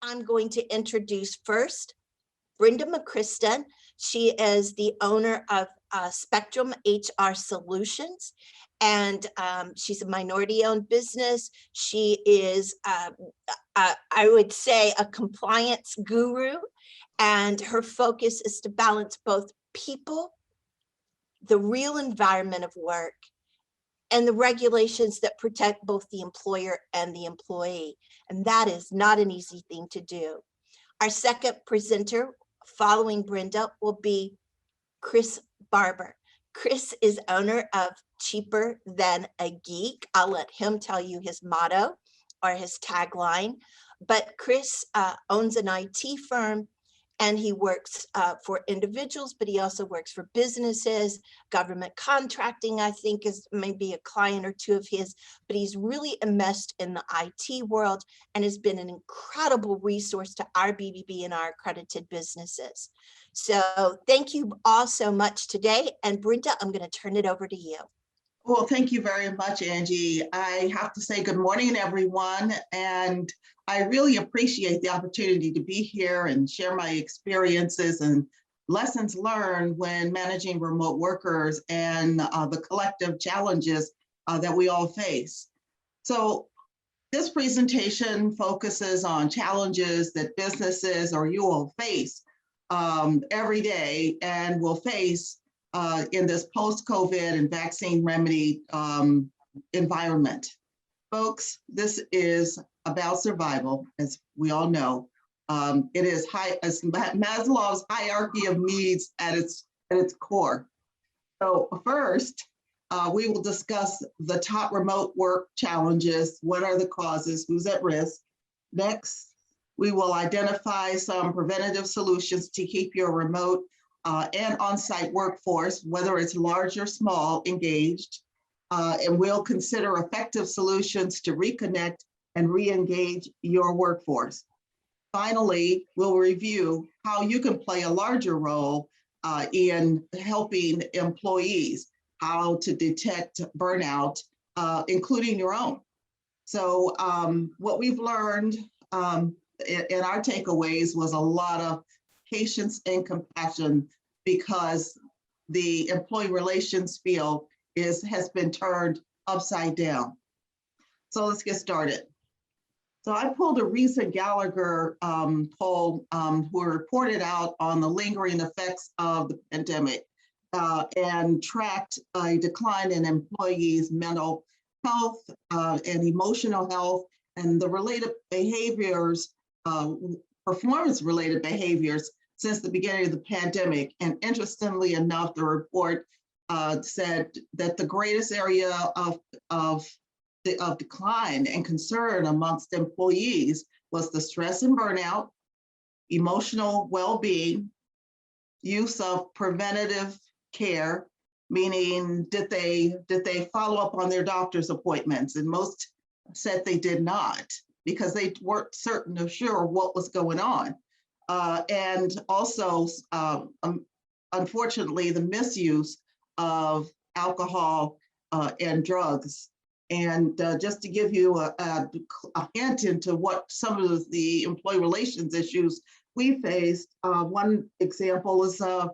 I'm going to introduce first Brenda McChriston. She is the owner of Spectrum HR Solutions, and she's a minority-owned business. She is, I would say, a compliance guru, and her focus is to balance both people, the real environment of work, and the regulations that protect both the employer and the employee. And that is not an easy thing to do. Our second presenter following Brenda will be Chris Barber. Chris is owner of CheaperThanAGeek. I'll let him tell you his motto or his tagline. But Chris owns an IT firm, and he works for individuals, but he also works for businesses. Government contracting, I think, is maybe a client or two of his, but he's really immersed in the IT world and has been an incredible resource to our BBB and our accredited businesses. So thank you all so much today. And Brenda, I'm going to turn it over to you. Well, thank you very much, Angie. I have to say good morning, everyone. And I really appreciate the opportunity to be here and share my experiences and lessons learned when managing remote workers and the collective challenges that we all face. So this presentation focuses on challenges that businesses or you all face every day and will face in this post-COVID and vaccine remedy environment. Folks, this is about survival, as we all know. It is Maslow's hierarchy of needs at its core. So first, we will discuss the top remote work challenges. What are the causes? Who's at risk? Next, we will identify some preventative solutions to keep your remote and on-site workforce, whether it's large or small, engaged. And we'll consider effective solutions to reconnect and re-engage your workforce. Finally, we'll review how you can play a larger role in helping employees, how to detect burnout, including your own. So what we've learned in our takeaways was a lot of patience and compassion, because the employee relations field has been turned upside down. So let's get started. So I pulled a recent Gallup poll who reported out on the lingering effects of the pandemic and tracked a decline in employees' mental health and emotional health and the related behaviors, performance-related behaviors since the beginning of the pandemic. And interestingly enough, the report said that the greatest area of decline and concern amongst employees was the stress and burnout, emotional well-being, use of preventative care, meaning did they follow up on their doctor's appointments? And most said they did not, because they weren't certain or sure what was going on. And also, unfortunately, the misuse of alcohol and drugs. And just to give you a hint into what some of the employee relations issues we faced, one example is a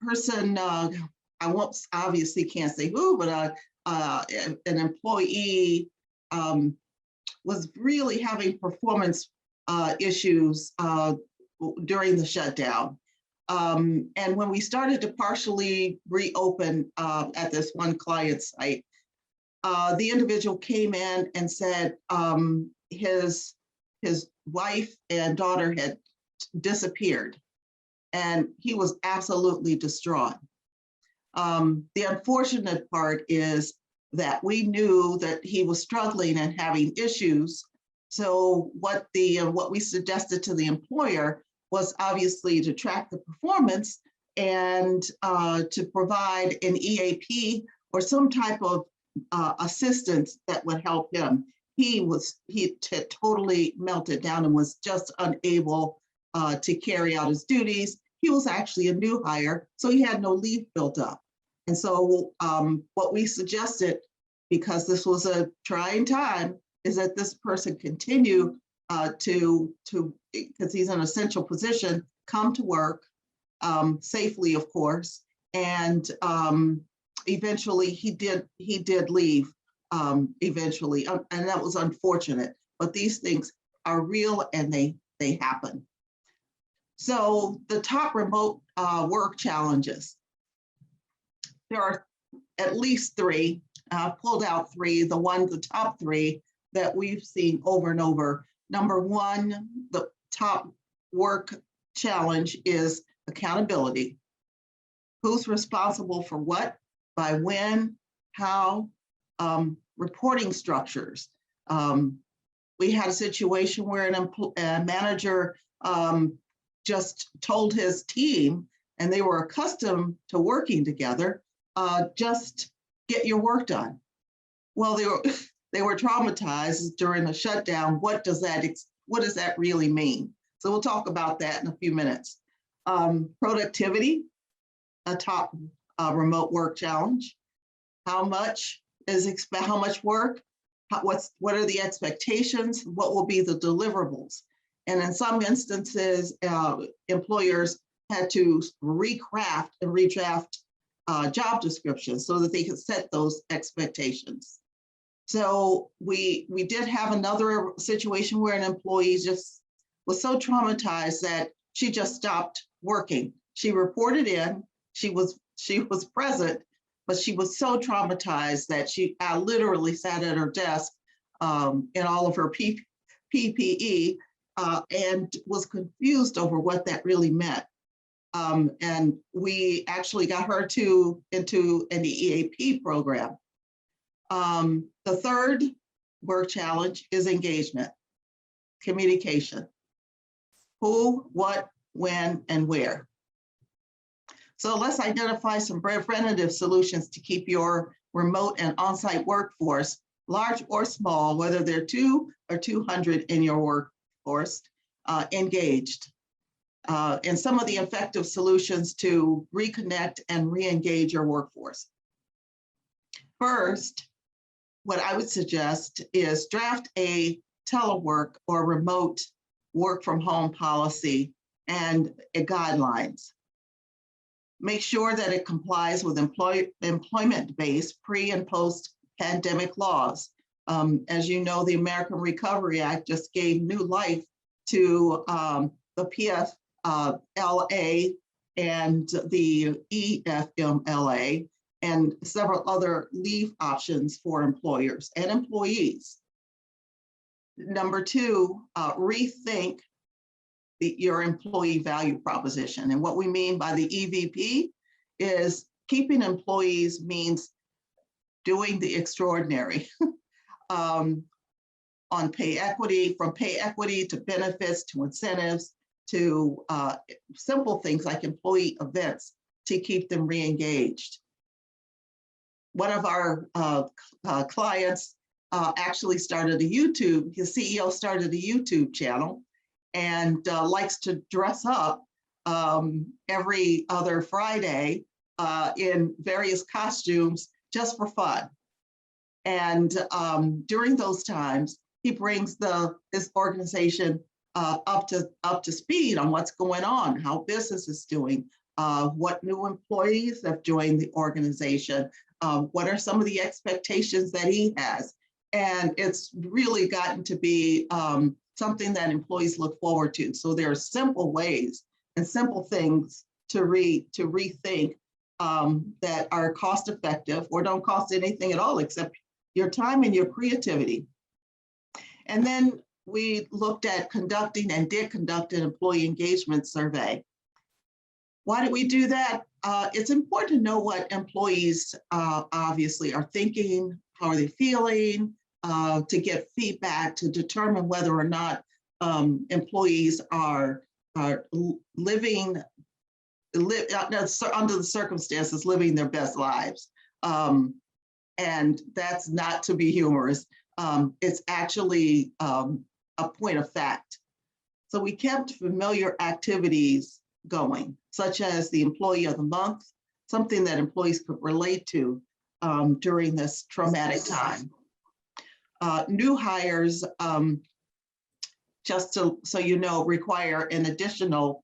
person, I won't obviously can't say who, but an employee was really having performance issues during the shutdown. And when we started to partially reopen at this one client site, the individual came in and said his wife and daughter had disappeared, and he was absolutely distraught. The unfortunate part is that we knew that he was struggling and having issues. So what we suggested to the employer was obviously to track the performance and to provide an EAP or some type of assistance that would help him. He had totally melted down and was just unable to carry out his duties. He was actually a new hire, so he had no leave built up. And so what we suggested, because this was a trying time, is that this person continue because he's in an essential position, come to work safely, of course. And eventually he did leave eventually, and that was unfortunate. But these things are real and they happen. So the top remote work challenges. There are at least three. I've pulled out three, the top three that we've seen over and over. Number one, the top work challenge is accountability. Who's responsible for what, by when, how, reporting structures. We had a situation where a manager just told his team, and they were accustomed to working together, just get your work done. Well, they were traumatized during the shutdown. What does that really mean? So we'll talk about that in a few minutes. Productivity, a top remote work challenge. How much work? What are the expectations? What will be the deliverables? And in some instances, employers had to recraft and redraft job descriptions so that they could set those expectations. So we did have another situation where an employee just was so traumatized that she just stopped working. She reported in, she was present, but she was so traumatized that she literally sat at her desk in all of her PPE and was confused over what that really meant. And we actually got her into an EAP program. The third work challenge is engagement, communication. Who, what, when, and where. So let's identify some preventative solutions to keep your remote and on-site workforce, large or small, whether they're 2 or 200 in your workforce, engaged. And some of the effective solutions to reconnect and re-engage your workforce. First, what I would suggest is draft a telework or remote work from home policy and guidelines. Make sure that it complies with employment-based pre- and post-pandemic laws. As you know, the American Recovery Act just gave new life to the PFLA and the EFMLA and several other leave options for employers and employees. Number two, rethink your employee value proposition. And what we mean by the EVP is keeping employees means doing the extraordinary on pay equity, from pay equity to benefits to incentives to simple things like employee events to keep them re-engaged. One of our clients actually started a YouTube, his CEO started a YouTube channel and likes to dress up every other Friday in various costumes just for fun. And during those times, he brings his organization up to speed on what's going on, how business is doing, what new employees have joined the organization, what are some of the expectations that he has. And it's really gotten to be something that employees look forward to. So there are simple ways and simple things to rethink that are cost effective or don't cost anything at all except your time and your creativity. And then we looked at conducting and did conduct an employee engagement survey. Why did we do that? It's important to know what employees obviously are thinking, how are they feeling, to get feedback to determine whether or not employees are living under the circumstances, living their best lives. And that's not to be humorous. It's actually a point of fact. So we kept familiar activities going, such as the Employee of the Month, something that employees could relate to during this traumatic time. New hires just so you know, require an additional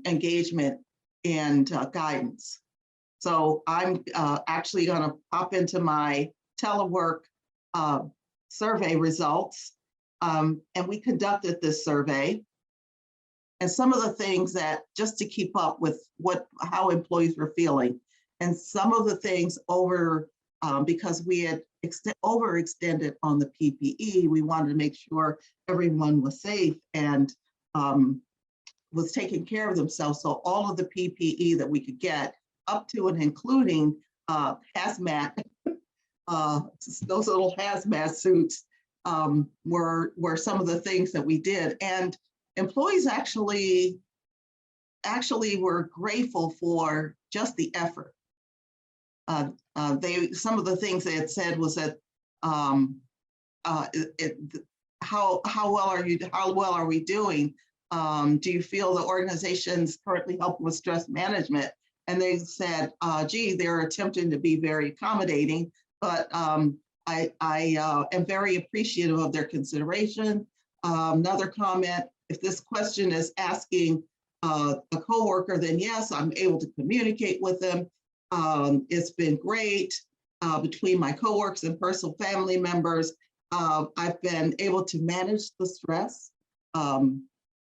engagement and guidance. So I'm actually going to pop into my Telework survey results. And we conducted this survey. And some of the things that, just to keep up with how employees were feeling, and some of the things because we had overextended on the PPE, we wanted to make sure everyone was safe and was taking care of themselves. So all of the PPE that we could get, up to and including hazmat, those little hazmat suits were some of the things that we did. And employees actually were grateful for just the effort. Some of the things they had said was that how well are we doing? Do you feel the organization's currently helping with stress management? And they said, gee, they're attempting to be very accommodating, but I am very appreciative of their consideration. Another comment, if this question is asking a coworker, then yes, I'm able to communicate with them. It's been great between my coworkers and personal family members. I've been able to manage the stress.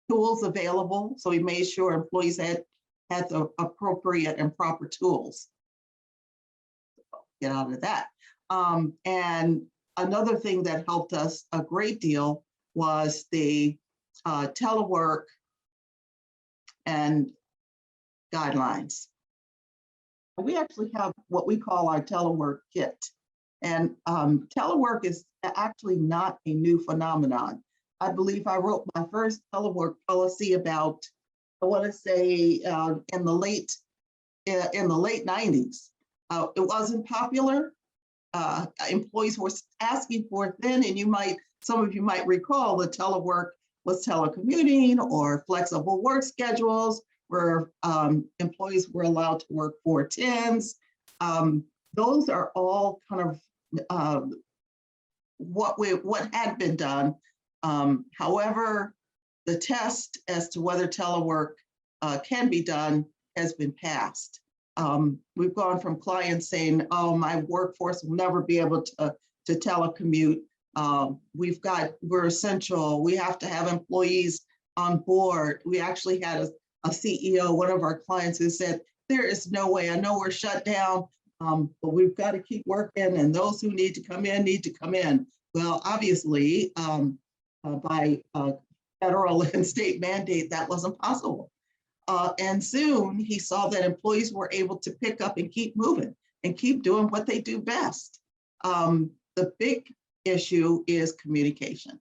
Tools available, so we made sure employees had the appropriate and proper tools. Get out of that. And another thing that helped us a great deal was the telework and guidelines. We actually have what we call our telework kit. And telework is actually not a new phenomenon. I believe I wrote my first telework policy about, I want to say in the late 90s. It wasn't popular. Employees were asking for it then, and some of you might recall the telework was telecommuting or flexible work schedules where employees were allowed to work 4/10s. Those are all kind of what had been done. However, the test as to whether telework can be done has been passed. We've gone from clients saying, oh, my workforce will never be able to telecommute. We're essential. We have to have employees on board. We actually had a CEO, one of our clients, who said, there is no way, I know we're shut down, but we've got to keep working, and those who need to come in need to come in. Well, obviously, by federal and state mandate, that wasn't possible. And soon he saw that employees were able to pick up and keep moving and keep doing what they do best. The big issue is communication.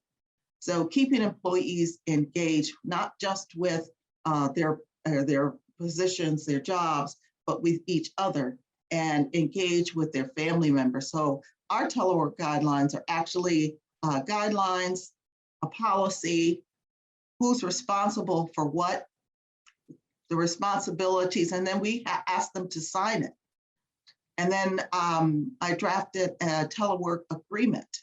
So keeping employees engaged, not just with their positions, their jobs, but with each other, and engage with their family members. So our telework guidelines are actually guidelines, a policy, who's responsible for what, the responsibilities, and then we ask them to sign it. And then I drafted a telework agreement,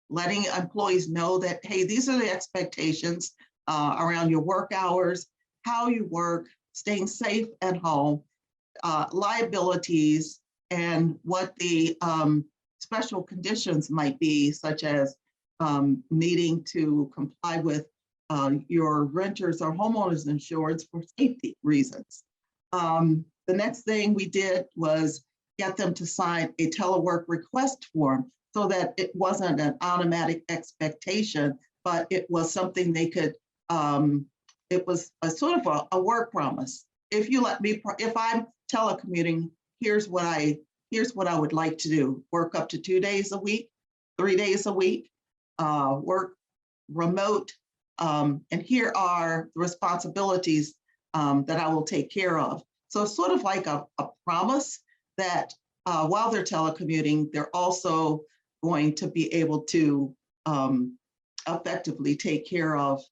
letting employees know that, hey, these are the expectations around your work hours, how you work, staying safe at home, liabilities, and what the special conditions might be, such as needing to comply with your renters or homeowners insurance for safety reasons. The next thing we did was get them to sign a telework request form so that it wasn't an automatic expectation, but it was something they could, it was a sort of a work promise. If you let me, if I'm telecommuting, here's what I would like to do. Work up to 2 days a week, 3 days a week, work remote, and here are the responsibilities that I will take care of. So it's sort of like a promise that while they're telecommuting, they're also going to be able to effectively take care of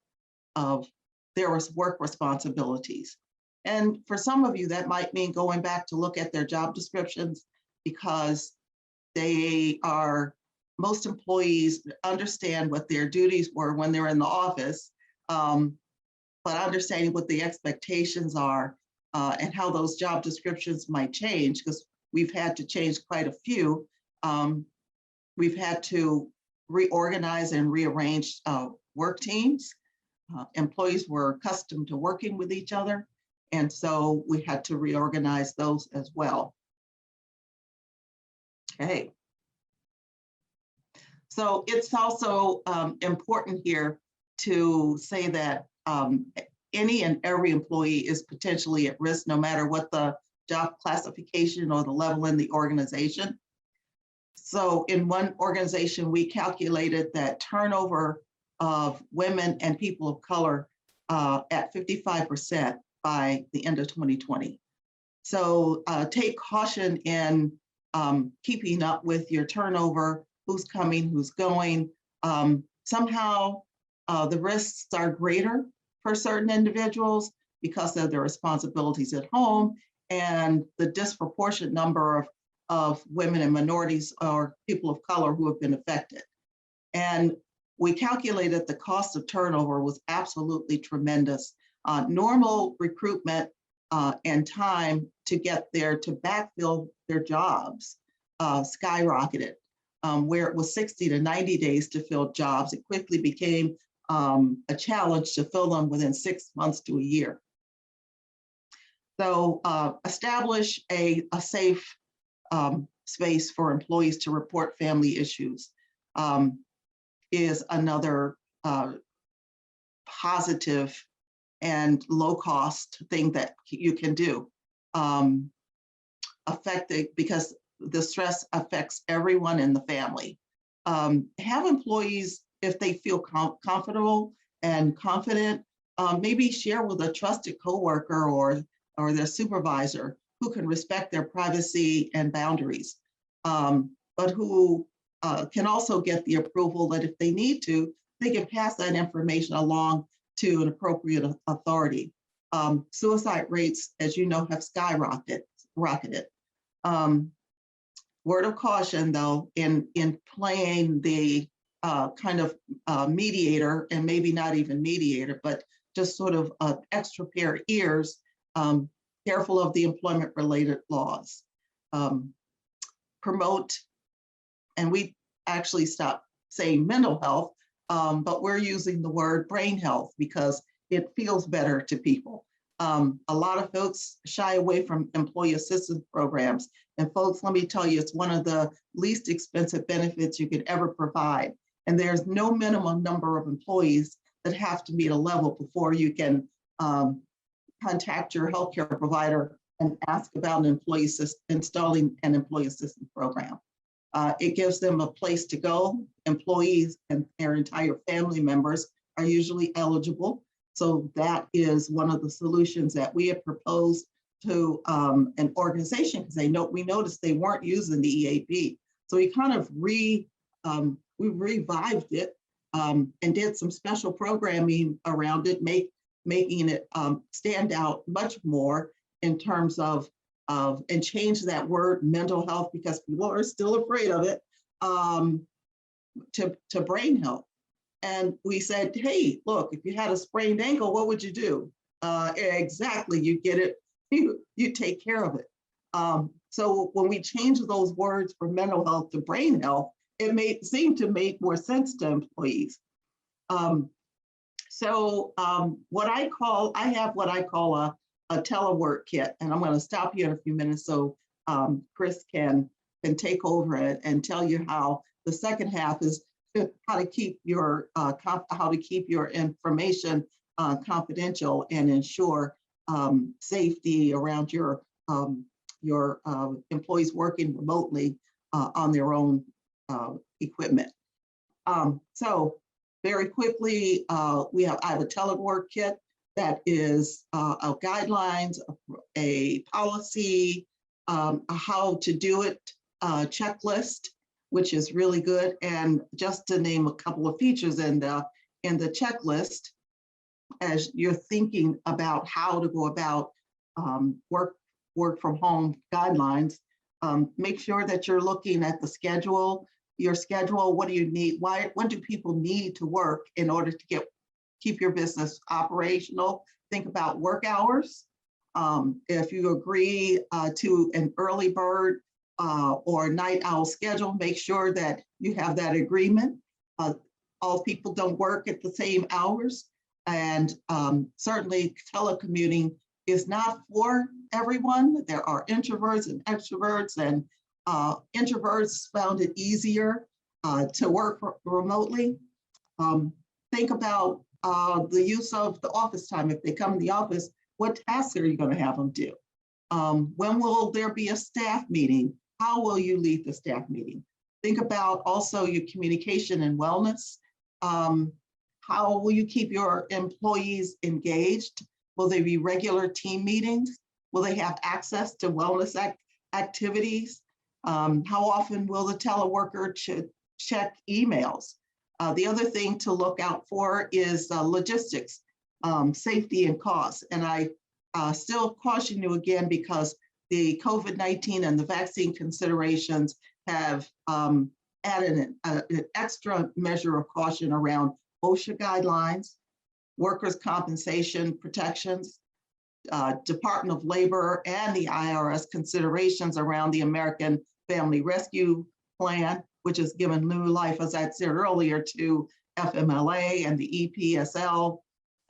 their work responsibilities. And for some of you, that might mean going back to look at their job descriptions, because they are most employees understand what their duties were when they're in the office, but understanding what the expectations are and how those job descriptions might change, because we've had to change quite a few. We've had to reorganize and rearrange work teams. Employees were accustomed to working with each other, and so we had to reorganize those as well. Okay. So it's also important here to say that any and every employee is potentially at risk, no matter what the job classification or the level in the organization. So in one organization, we calculated that turnover of women and people of color at 55% by the end of 2020. So take caution in keeping up with your turnover, who's coming, who's going. Somehow the risks are greater for certain individuals because of their responsibilities at home and the disproportionate number of women and minorities or people of color who have been affected. And we calculated the cost of turnover was absolutely tremendous. Normal recruitment and time to get there to backfill their jobs skyrocketed. Where it was 60 to 90 days to fill jobs, it quickly became a challenge to fill them within 6 months to a year. So establish a safe space for employees to report family issues is another positive and low cost thing that you can do. Because the stress affects everyone in the family. Have employees, if they feel comfortable and confident, maybe share with a trusted coworker or their supervisor who can respect their privacy and boundaries, but who can also get the approval that if they need to, they can pass that information along to an appropriate authority. Suicide rates, as you know, have skyrocketed. Word of caution, though, in playing the kind of mediator, and maybe not even mediator, but just sort of extra pair of ears, careful of the employment-related laws. Promote, and we actually stopped saying mental health, but we're using the word brain health because it feels better to people. A lot of folks shy away from employee assistance programs. And folks, let me tell you, it's one of the least expensive benefits you could ever provide. And there's no minimum number of employees that have to meet a level before you can contact your healthcare provider and ask about installing an employee assistance program. It gives them a place to go. Employees and their entire family members are usually eligible. So that is one of the solutions that we have proposed to an organization, because we noticed they weren't using the EAP. So we kind of we revived it and did some special programming around it, making it stand out much more in terms of and change that word mental health, because people are still afraid of it, to brain health. And we said, hey, look, if you had a sprained ankle, what would you do? Exactly, you get it, you take care of it. So when we change those words from mental health to brain health, it seemed to make more sense to employees. I have what I call a telework kit, and I'm going to stop here in a few minutes so Chris can take over it and tell you how the second half is how to keep your information confidential and ensure safety around your employees working remotely on their own equipment. So very quickly, I have a telework kit that is guidelines, a policy, a how to do it checklist, which is really good. And just to name a couple of features in the checklist, as you're thinking about how to go about work from home guidelines, make sure that you're looking at the schedule, your schedule. What do you need? When do people need to work in order to keep your business operational? Think about work hours. If you agree to an early bird or night owl schedule, make sure that you have that agreement. All people don't work at the same hours. And certainly telecommuting is not for everyone. There are introverts and extroverts, and introverts found it easier to work remotely. Think about the use of the office time. If they come in the office, what tasks are you going to have them do? When will there be a staff meeting? How will you lead the staff meeting? Think about also your communication and wellness. How will you keep your employees engaged? Will there be regular team meetings? Will they have access to wellness activities? How often will the teleworker check emails? The other thing to look out for is logistics, safety and cost. And I still caution you again, because the COVID-19 and the vaccine considerations have added an extra measure of caution around OSHA guidelines, workers' compensation protections, Department of Labor and the IRS considerations around the American Family Rescue Plan, which has given new life, as I said earlier, to FMLA and the EPSL.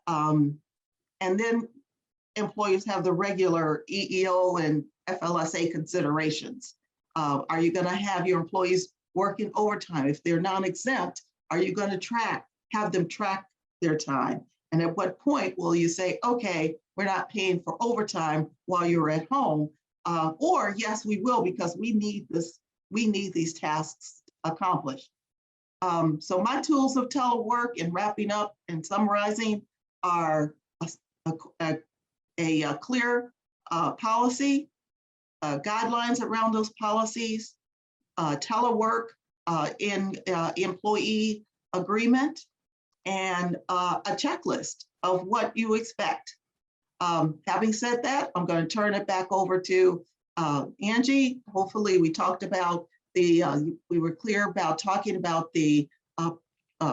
And then employers have the regular EEO and FLSA considerations. Are you going to have your employees working overtime? If they're non-exempt, are you going to have them track their time? And at what point will you say, okay, we're not paying for overtime while you're at home? Or yes, we will, because we need these tasks accomplished. So my tools of telework, and wrapping up and summarizing, are a clear policy, guidelines around those policies, telework in employee agreement, and a checklist of what you expect. Having said that, I'm going to turn it back over to Angie. Hopefully we talked about we were clear about talking about the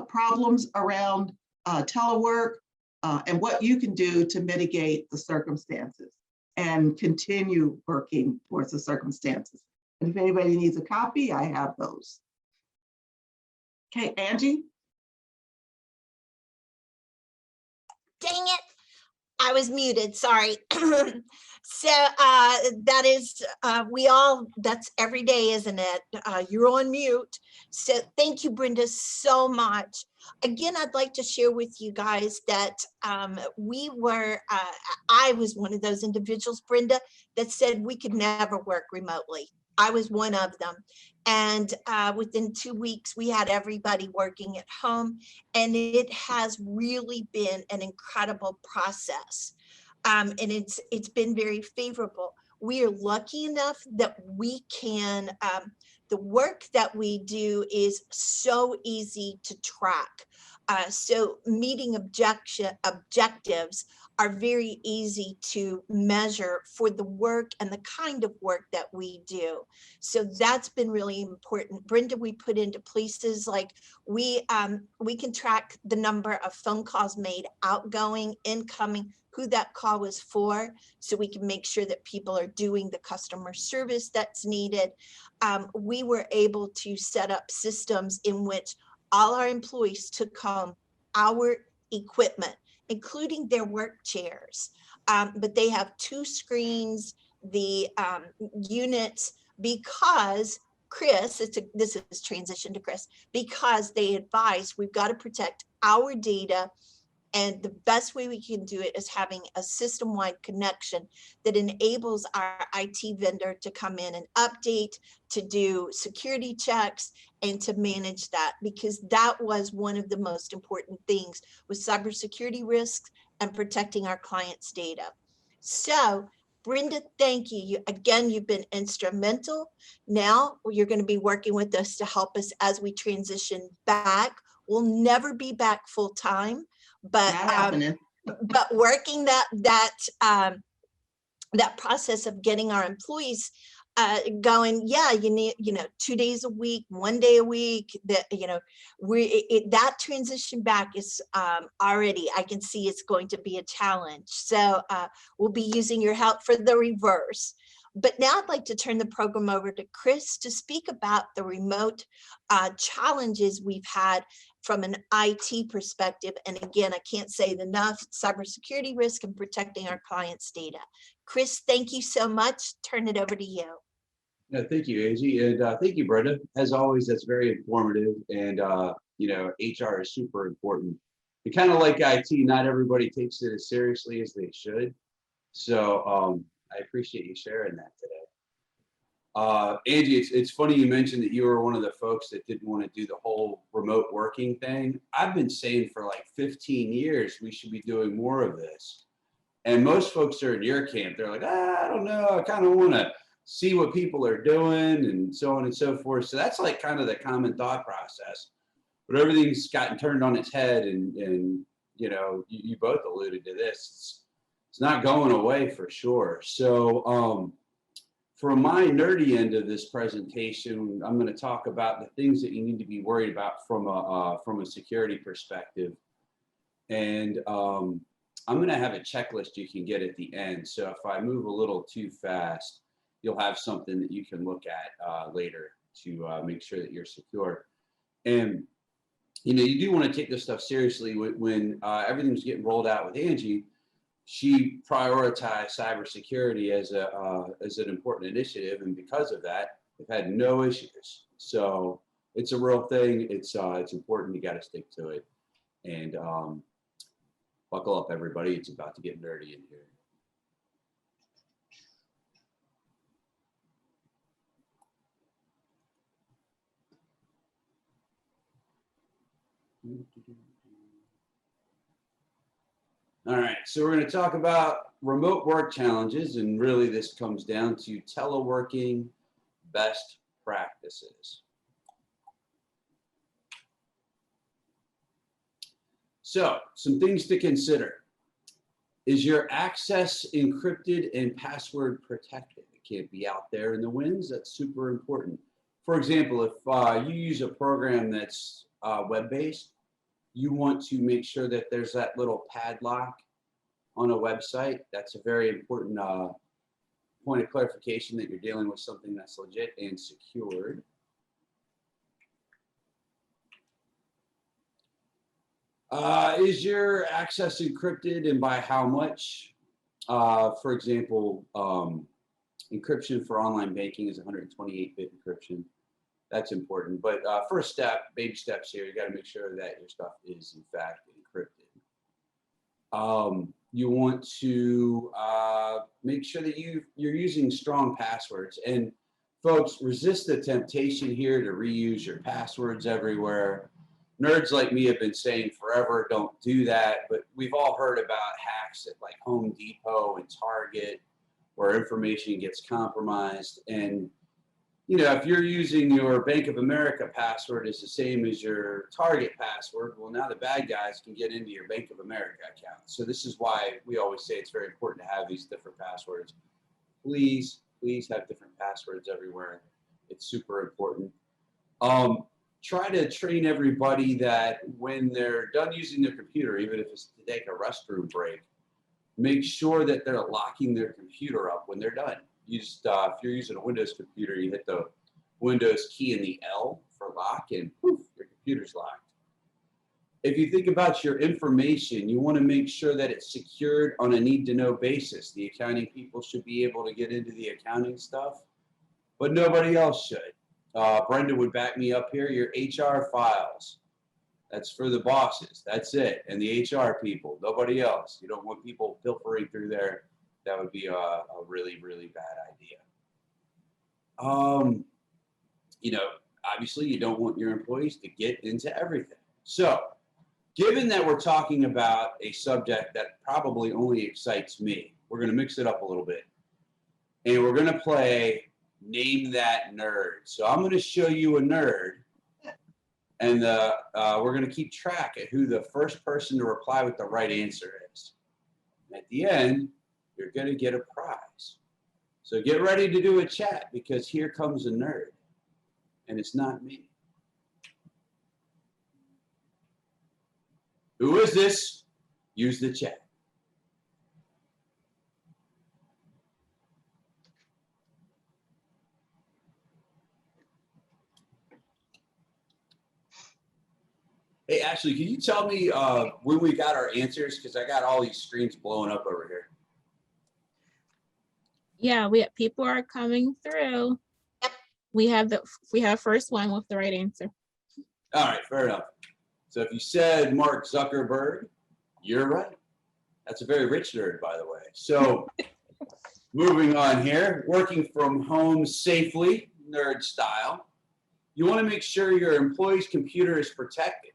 problems around telework and what you can do to mitigate the circumstances and continue working towards the circumstances. And if anybody needs a copy, I have those. Okay, Angie? Dang it, I was muted, sorry. So that is, that's every day, isn't it? You're on mute. So thank you, Brenda, so much. Again, I'd like to share with you guys that I was one of those individuals, Brenda, that said we could never work remotely. I was one of them. And within 2 weeks, we had everybody working at home, and it has really been an incredible process. And it's been very favorable. We are lucky enough that we can, the work that we do is so easy to track. So meeting objectives are very easy to measure for the work and the kind of work that we do. So that's been really important. Brenda, we put into places like we can track the number of phone calls made, outgoing, incoming, who that call was for, so we can make sure that people are doing the customer service that's needed. We were able to set up systems in which all our employees took home our equipment, including their work chairs. But they have 2 screens, the units, because Chris, this is transition to Chris, because they advise we've got to protect our data. And the best way we can do it is having a system-wide connection that enables our IT vendor to come in and update, to do security checks, and to manage that, because that was one of the most important things with cybersecurity risks and protecting our clients' data. So, Brenda, thank you. Again, you've been instrumental. Now you're going to be working with us to help us as we transition back. We'll never be back full time. But working that process of getting our employees going, yeah, you need, 2 days a week, 1 day a week, that, that transition back is already, I can see it's going to be a challenge. So we'll be using your help for the reverse. But now I'd like to turn the program over to Chris to speak about the remote challenges we've had from an IT perspective. And again, I can't say it enough, cybersecurity risk and protecting our clients' data. Chris, thank you so much. Turn it over to you. Yeah, thank you, Angie, and thank you, Brenda. As always, that's very informative, and HR is super important. And kind of like IT, not everybody takes it as seriously as they should. So I appreciate you sharing that today. Angie, it's funny you mentioned that you were one of the folks that didn't want to do the whole remote working thing. I've been saying for like 15 years we should be doing more of this. And most folks are in your camp. They're like, I don't know, I kind of want to see what people are doing and so on and so forth. So that's like kind of the common thought process. But everything's gotten turned on its head, and you both alluded to this. It's not going away for sure. So from my nerdy end of this presentation, I'm going to talk about the things that you need to be worried about from a security perspective. And I'm going to have a checklist you can get at the end. So if I move a little too fast, you'll have something that you can look at later to make sure that you're secure. And, you do want to take this stuff seriously. When everything was getting rolled out with Angie, she prioritized cybersecurity as an important initiative. And because of that, they've had no issues. So it's a real thing. It's important. You got to stick to it. And buckle up, everybody. It's about to get nerdy in here. All right, so we're going to talk about remote work challenges, and really this comes down to teleworking best practices. So, some things to consider. Is your access encrypted and password protected? It can't be out there in the winds. That's super important. For example, if you use a program that's web-based, you want to make sure that there's that little padlock on a website. That's a very important point of clarification that you're dealing with something that's legit and secured. Is your access encrypted, and by how much? For example, encryption for online banking is 128-bit encryption. That's important. But first step, baby steps here, you got to make sure that your stuff is in fact encrypted. You want to make sure that you're using strong passwords. And folks, resist the temptation here to reuse your passwords everywhere. Nerds like me have been saying forever, don't do that. But we've all heard about hacks at like Home Depot and Target where information gets compromised. And if you're using your Bank of America password is the same as your Target password, well, now the bad guys can get into your Bank of America account. So this is why we always say it's very important to have these different passwords. Please have different passwords everywhere. It's super important. Try to train everybody that when they're done using their computer, even if it's to take a restroom break, make sure that they're locking their computer up when they're done. You just, if you're using a Windows computer, you hit the Windows key and the L for lock, and poof, your computer's locked. If you think about your information, you want to make sure that it's secured on a need-to-know basis. The accounting people should be able to get into the accounting stuff, but nobody else should. Brenda would back me up here. Your HR files, that's for the bosses. That's it. And the HR people, nobody else. You don't want people pilfering through there. That would be a really, really bad idea. Obviously you don't want your employees to get into everything. So given that we're talking about a subject that probably only excites me, we're going to mix it up a little bit. And we're going to play Name That Nerd. So I'm going to show you a nerd, and we're going to keep track of who the first person to reply with the right answer is. At the end, you're going to get a prize. So get ready to do a chat because here comes a nerd, and it's not me. Who is this? Use the chat. Hey, Ashley, can you tell me when we got our answers? Because I got all these screens blowing up over here. Yeah, people are coming through. Yep. We have first one with the right answer. All right, fair enough. So if you said Mark Zuckerberg, you're right. That's a very rich nerd, by the way. So moving on here, working from home safely, nerd style. You want to make sure your employee's computer is protected.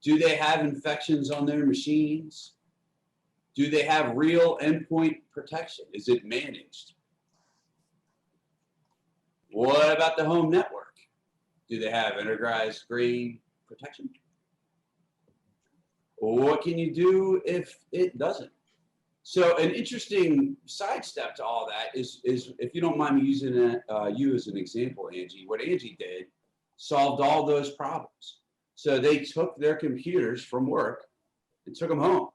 Do they have infections on their machines? Do they have real endpoint protection? Is it managed? What about the home network? Do they have enterprise grade protection? What can you do if it doesn't? So an interesting sidestep to all that is if you don't mind me using you as an example, Angie, what Angie did solved all those problems. So they took their computers from work and took them home.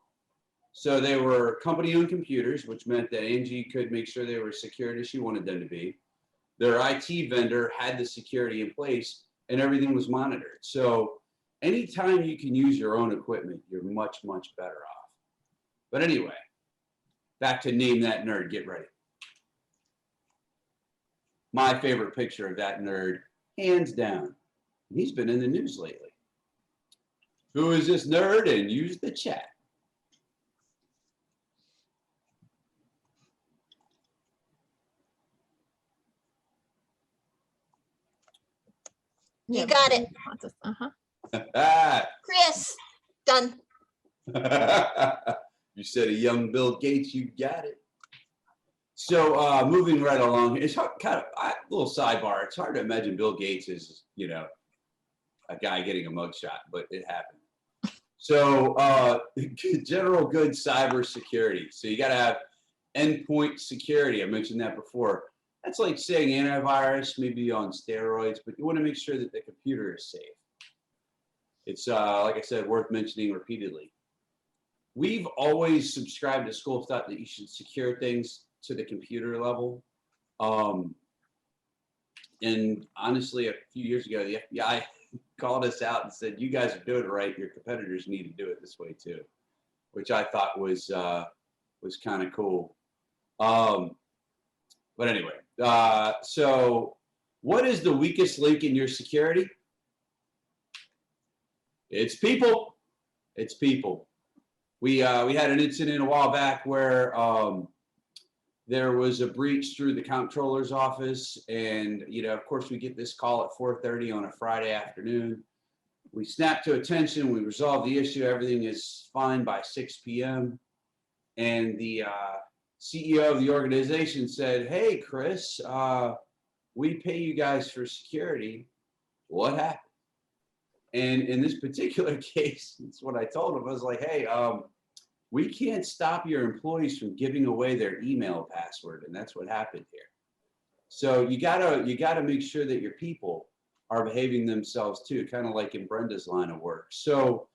So they were company-owned computers, which meant that Angie could make sure they were secured as she wanted them to be. Their IT vendor had the security in place and everything was monitored. So anytime you can use your own equipment, you're much, much better off. But anyway, back to Name That Nerd, get ready. My favorite picture of that nerd, hands down. He's been in the news lately. Who is this nerd? And use the chat. You got it. Chris, done. You said a young Bill Gates, you got it. So moving right along, it's hard, a little sidebar. It's hard to imagine Bill Gates is, a guy getting a mugshot, but it happened. So general good cybersecurity. So you got to have endpoint security. I mentioned that before. That's like saying antivirus, maybe on steroids, but you want to make sure that the computer is safe. It's, like I said, worth mentioning repeatedly. We've always subscribed to school of thought that you should secure things to the computer level. And honestly, a few years ago, the FBI called us out and said, you guys are doing it right. Your competitors need to do it this way too, which I thought was kind of cool. But anyway, so what is the weakest link in your security? It's people. It's people. We had an incident a while back where there was a breach through the comptroller's office, and of course, we get this call at 4:30 on a Friday afternoon. We snap to attention. We resolve the issue. Everything is fine by 6 p.m. And the CEO of the organization said, "Hey, Chris, we pay you guys for security. What happened?" And in this particular case, that's what I told him. I was like, "Hey, we can't stop your employees from giving away their email password," and that's what happened here. So you gotta make sure that your people are behaving themselves too, kind of like in Brenda's line of work. So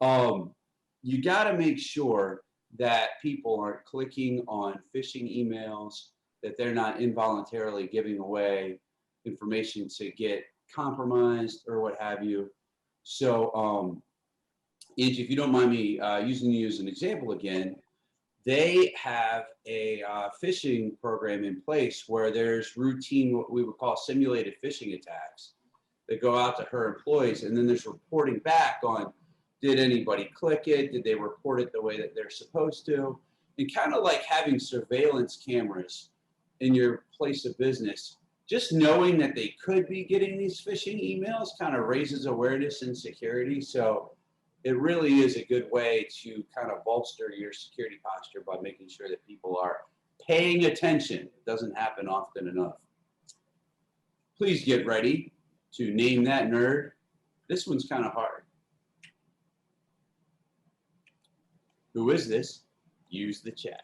you gotta make sure that people aren't clicking on phishing emails, that they're not involuntarily giving away information to get compromised or what have you. So Angie, if you don't mind me using you as an example again, they have a phishing program in place where there's routine, what we would call simulated phishing attacks that go out to her employees, and then there's reporting back on, did anybody click it? Did they report it the way that they're supposed to? And kind of like having surveillance cameras in your place of business, just knowing that they could be getting these phishing emails kind of raises awareness and security. So it really is a good way to kind of bolster your security posture by making sure that people are paying attention. It doesn't happen often enough. Please get ready to name that nerd. This one's kind of hard. Who is this? Use the chat.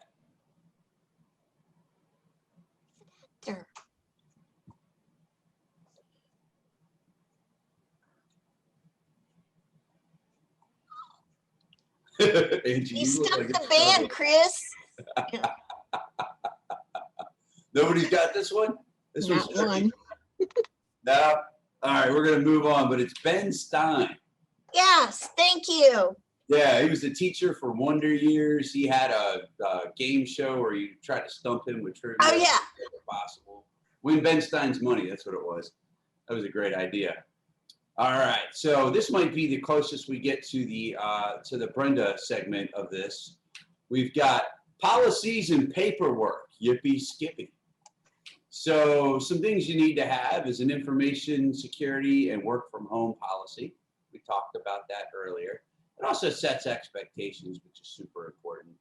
Sure. Angie, You look stuck like the a band, trouble. Chris. Nobody's got this one? This one's Not tricky. one. No? All right, we're going to move on, but it's Ben Stein. Yes, thank you. Yeah, he was a teacher for Wonder Years. He had a game show where you tried to stump him with trivia. Oh, yeah. If possible. Win Ben Stein's money. That's what it was. That was a great idea. All right, so this might be the closest we get to the Brenda segment of this. We've got policies and paperwork. Yippee skippy. So some things you need to have is an information security and work from home policy. We talked about that earlier. It also sets expectations, which is super important.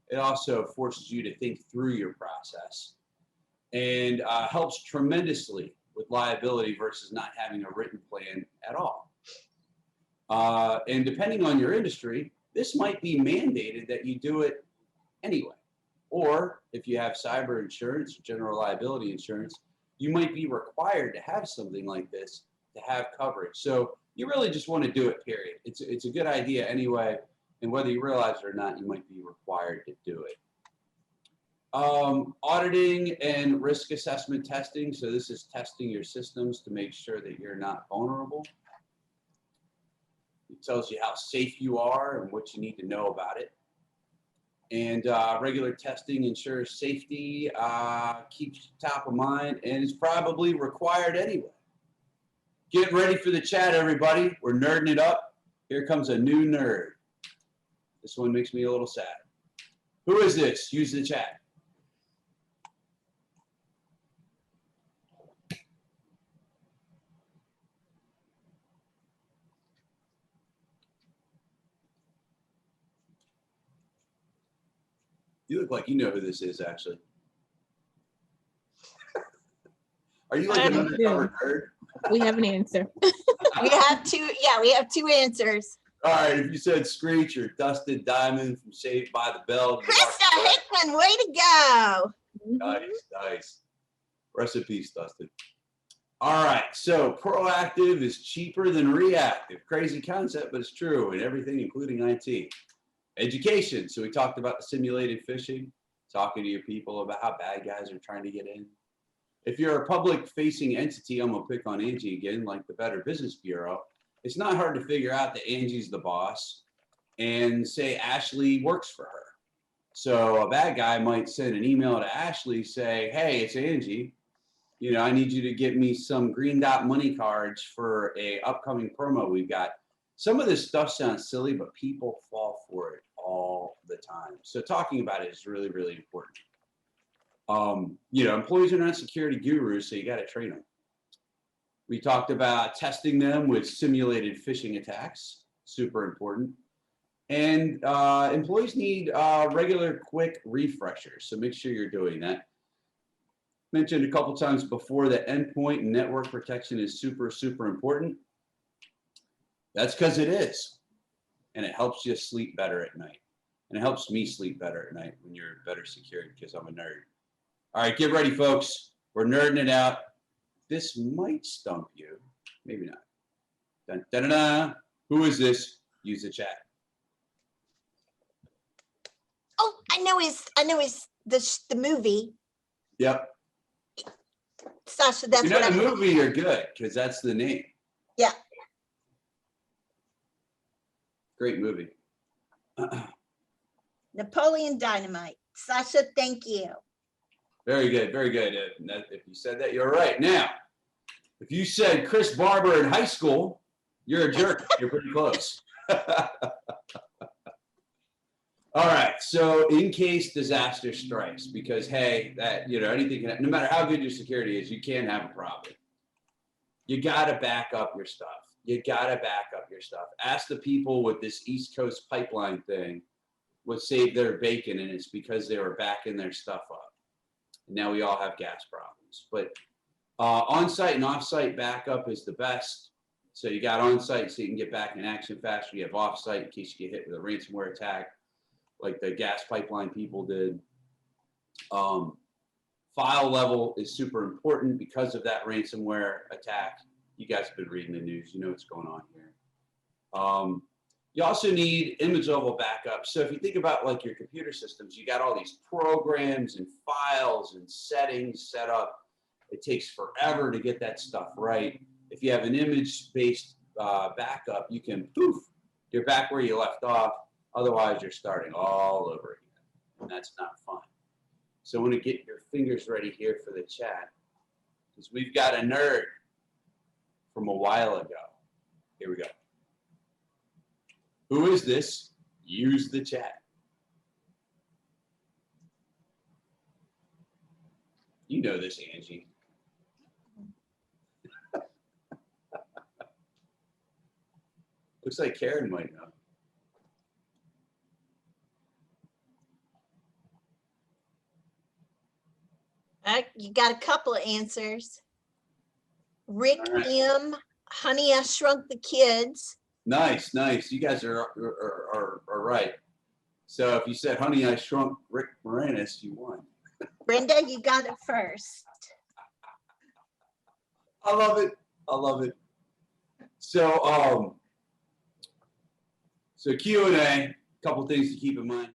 It also forces you to think through your process and helps tremendously with liability versus not having a written plan at all. And depending on your industry, this might be mandated that you do it anyway. Or if you have cyber insurance or general liability insurance, you might be required to have something like this to have coverage. So you really just want to do it, period. It's a good idea anyway. And whether you realize it or not, you might be required to do it. Auditing and risk assessment testing. So this is testing your systems to make sure that you're not vulnerable. It tells you how safe you are and what you need to know about it. And regular testing ensures safety, keeps you top of mind, and is probably required anyway. Get ready for the chat, everybody. We're nerding it up. Here comes a new nerd. This one makes me a little sad. Who is this? Use the chat. You look like you know who this is, actually. Are you like I an do. undercover nerd? We have an answer. We have two answers. All right, if you said Screech or Dusted Diamond from Saved by the Bell. you are Krista correct. Hickman, way to go. Nice. Rest in peace, Dustin. All right, so proactive is cheaper than reactive. Crazy concept, but it's true in everything, including IT. Education. So we talked about the simulated phishing, talking to your people about how bad guys are trying to get in. If you're a public-facing entity, I'm going to pick on Angie again, like the Better Business Bureau, it's not hard to figure out that Angie's the boss and say Ashley works for her. So a bad guy might send an email to Ashley, say, hey, it's Angie. You know, I need you to get me some green dot money cards for a upcoming promo we've got. Some of this stuff sounds silly, but people fall for it all the time. So talking about it is really, really important. You know, employees are not security gurus, so you got to train them. We talked about testing them with simulated phishing attacks, super important. And employees need regular, quick refreshers, so make sure you're doing that. Mentioned a couple times before that endpoint and network protection is super, super important. That's because it is. And it helps you sleep better at night. And it helps me sleep better at night when you're better secured because I'm a nerd. All right, get ready, folks. We're nerding it out. This might stump you. Maybe not. Dun, dun, dun, dun. Who is this? Use the chat. Oh, I know the movie. Yep. Sasha, If that's you know what the I movie, you're good because that's the name. Yeah. Great movie. Napoleon Dynamite. Sasha, thank you. Very good, very good. If you said that, you're right. Now, if you said Chris Barber in high school, you're a jerk. You're pretty close. All right. So, in case disaster strikes, because hey, that anything can, no matter how good your security is, you can have a problem. You gotta back up your stuff. Ask the people with this East Coast pipeline thing what saved their bacon, and it's because they were backing their stuff up. Now we all have gas problems, but on-site and off-site backup is the best. So you got on-site so you can get back in action faster. You have off-site in case you get hit with a ransomware attack like the gas pipeline people did. File level is super important because of that ransomware attack. You guys have been reading the news, you know what's going on here. You also need image level backup. So if you think about like your computer systems, you got all these programs and files and settings set up. It takes forever to get that stuff right. If you have an image-based backup, you can poof, you're back where you left off. Otherwise, you're starting all over again, and that's not fun. So I want to get your fingers ready here for the chat, because we've got a nerd from a while ago. Here we go. Who is this? Use the chat. You know this, Angie. Looks like Karen might know. You got a couple of answers. Rick All right. M, Honey, I Shrunk the Kids. Nice, nice. You guys are right. So if you said, Honey, I Shrunk Rick Moranis, you won. Brenda, you got it first. I love it. I love it. So, so Q&A, a couple things to keep in mind.